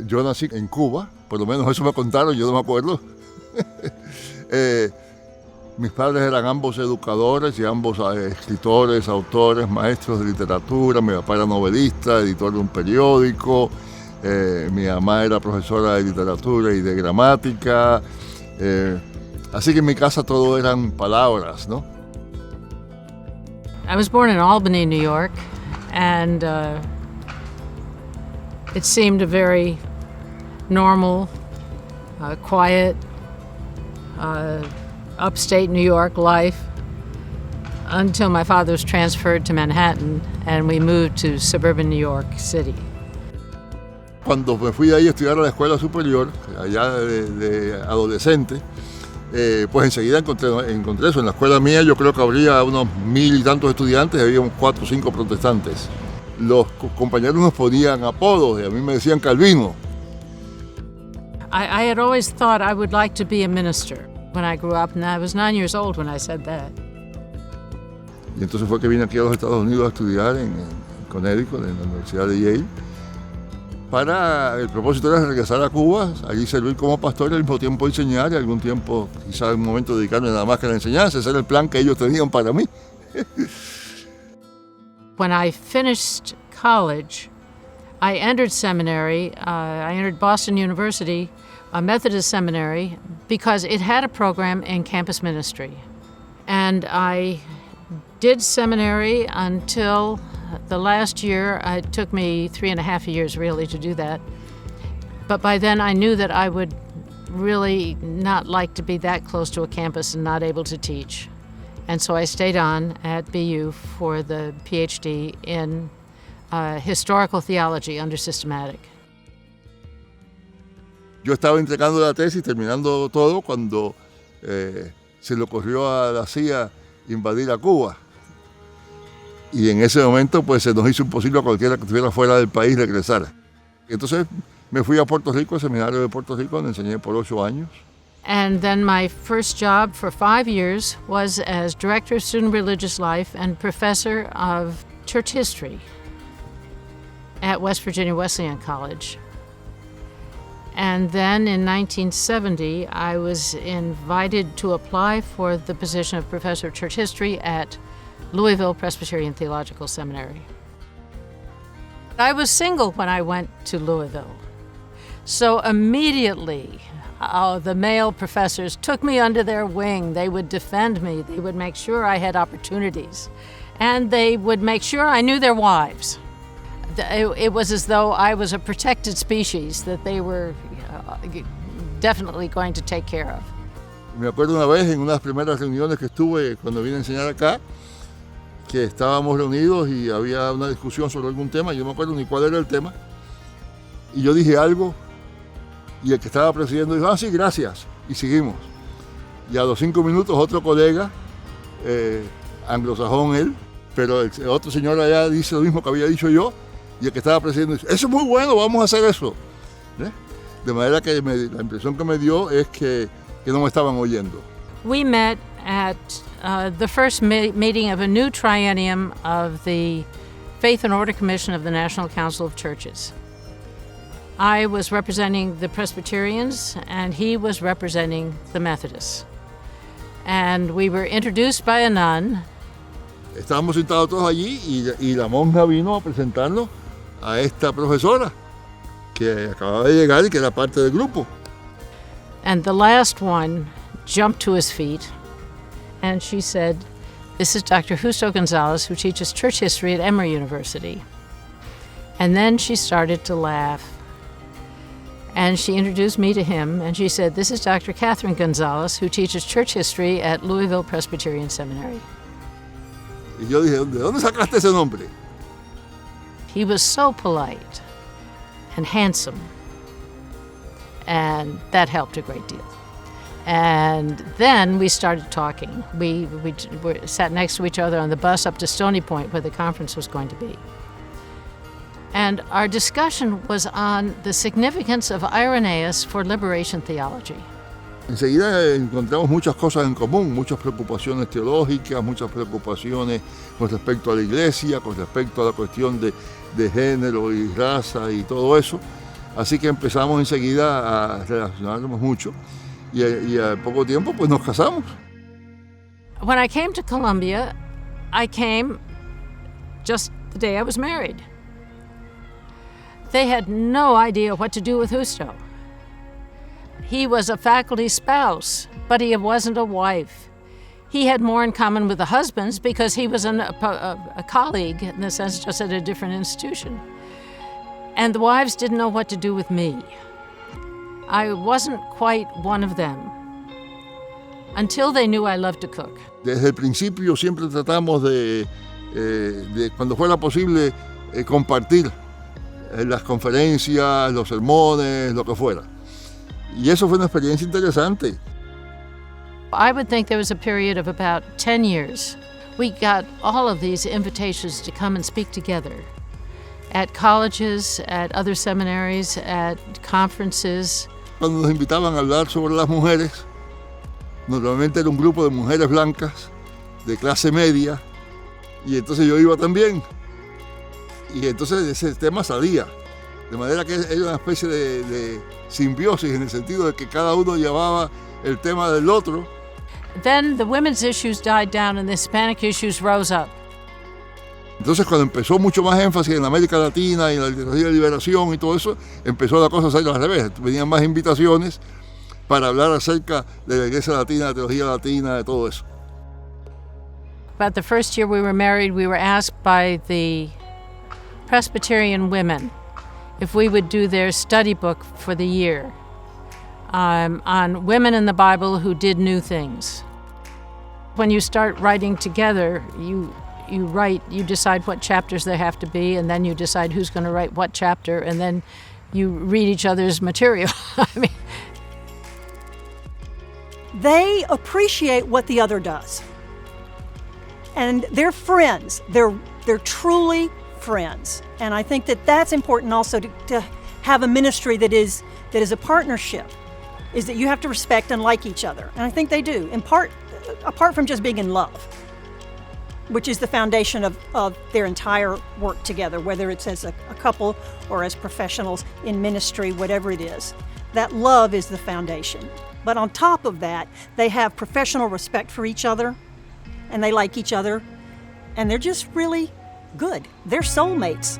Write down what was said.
Yo nací en Cuba, por lo menos eso me contaron, yo no me acuerdo. Mis padres eran ambos educadores y ambos escritores, autores, maestros de literatura. Mi papá era novelista, editor de un periódico. Mi mamá era profesora de literatura y de gramática. Así que en mi casa todo eran palabras, ¿no? I was born in Albany, New York, and it seemed a very normal, quiet, upstate New York life until my father was transferred to Manhattan and we moved to suburban New York City. Cuando me fui ahí a estudiar a la escuela superior, allá de adolescente, pues enseguida encontré eso. En la escuela mía yo creo que habría unos 1000 y tantos estudiantes, había unos 4 o 5 protestantes. Los compañeros nos ponían apodos y a mí me decían Calvino. I had always thought I would like to be a minister when I grew up, and I was 9 years old when I said that. Y entonces fue que vine aquí a los Estados Unidos a estudiar en Connecticut, en la Universidad de Yale, para el propósito era regresar a Cuba, allí servir como pastor y al mismo tiempo enseñar, y algún tiempo, quizás en un momento, dedicarme nada más que a la enseñanza. Ese era el plan que ellos tenían para mí. When I finished college, I entered seminary. I entered Boston University, a Methodist seminary, because it had a program in campus ministry. And I did seminary until the last year. It took me 3.5 years really to do that. But by then I knew that I would really not like to be that close to a campus and not able to teach. And so I stayed on at BU for the PhD in historical theology under systematic. Yo estaba entregando la tesis, terminando todo, cuando se le ocurrió a la CIA invadir a Cuba. Y en ese momento pues se nos hizo imposible a cualquiera que estuviera fuera del país regresar. Entonces me fui a Puerto Rico, al seminario de Puerto Rico, donde enseñé por 8 años. And then my first job for 5 years was as Director of Student Religious Life and Professor of Church History at West Virginia Wesleyan College. And then in 1970, I was invited to apply for the position of Professor of Church History at Louisville Presbyterian Theological Seminary. I was single when I went to Louisville. So immediately, the male professors took me under their wing. They would defend me. They would make sure I had opportunities. And they would make sure I knew their wives. It was as though I was a protected species that they were definitely going to take care of. Me acuerdo una vez en unas primeras reuniones que estuve cuando vine a enseñar acá, que estábamos reunidos y había una discusión sobre algún tema, yo no me acuerdo ni cuál era el tema, y yo dije algo, y el que estaba presidiendo dijo, sí, gracias, y seguimos. Y a los 5 minutos otro colega, anglosajón él, pero el otro señor allá dice lo mismo que había dicho yo, y el que estaba presidiendo dice, eso es muy bueno, vamos a hacer eso. De manera que la impresión que me dio es que no me estaban oyendo. We met at the first meeting of a new triennium of the Faith and Order Commission of the National Council of Churches. I was representing the Presbyterians and he was representing the Methodists. And we were introduced by a nun. Estábamos sentados todos allí y la monja vino a presentarnos a esta profesora que acababa de llegar y que era parte del grupo. And the last one jumped to his feet and she said, "This is Dr. Justo González, who teaches church history at Emory University." And then she started to laugh. And she introduced me to him and she said, "This is Dr. Catherine González, who teaches church history at Louisville Presbyterian Seminary." Y yo dije, ¿de dónde sacaste ese nombre? He was so polite and handsome, and that helped a great deal. And then we started talking. We sat next to each other on the bus up to Stony Point, where the conference was going to be. And our discussion was on the significance of Irenaeus for liberation theology. Enseguida encontramos muchas cosas en común, muchas preocupaciones teológicas, muchas preocupaciones con respecto a la iglesia, con respecto a la cuestión de género y raza y todo eso. Así que empezamos enseguida a relacionarnos mucho y a poco tiempo pues nos casamos. When I came to Columbia, I came just the day I was married. They had no idea what to do with Justo. He was a faculty spouse, but he wasn't a wife. He had more in common with the husbands because he was a colleague, in a sense, just at a different institution. And the wives didn't know what to do with me. I wasn't quite one of them until they knew I loved to cook. Desde el principio siempre tratamos de cuando fuera posible, compartir las conferencias, los sermones, lo que fuera. Y eso fue una experiencia interesante. I would think there was a period of about 10 years. We got all of these invitations to come and speak together at colleges, at other seminaries, at conferences. Cuando nos invitaban a hablar sobre las mujeres, normalmente era un grupo de mujeres blancas, de clase media, y entonces yo iba también. Y entonces ese tema salía. De manera que era una especie de simbiosis en el sentido de que cada uno llevaba el tema del otro. Then the women's issues died down and the Hispanic issues rose up. Entonces cuando empezó mucho más énfasis en América Latina y en la teología de liberación y todo eso, empezó la cosa a salir al revés. Venían más invitaciones para hablar acerca de la iglesia latina, de la teología latina, de todo eso. About the first year we were married, we were asked by the Presbyterian women if we would do their study book for the year on women in the Bible who did new things. When you start writing together, you decide what chapters there have to be, and then you decide who's going to write what chapter, and then you read each other's material. I mean, they appreciate what the other does. And they're friends. They're truly friends. And I think that that's important also to have a ministry that is a partnership, is that you have to respect and like each other. And I think they do, in part, apart from just being in love, which is the foundation of their entire work together, whether it's as a couple or as professionals in ministry, whatever it is. That love is the foundation. But on top of that, they have professional respect for each other, and they like each other, and they're just really good. They're soulmates.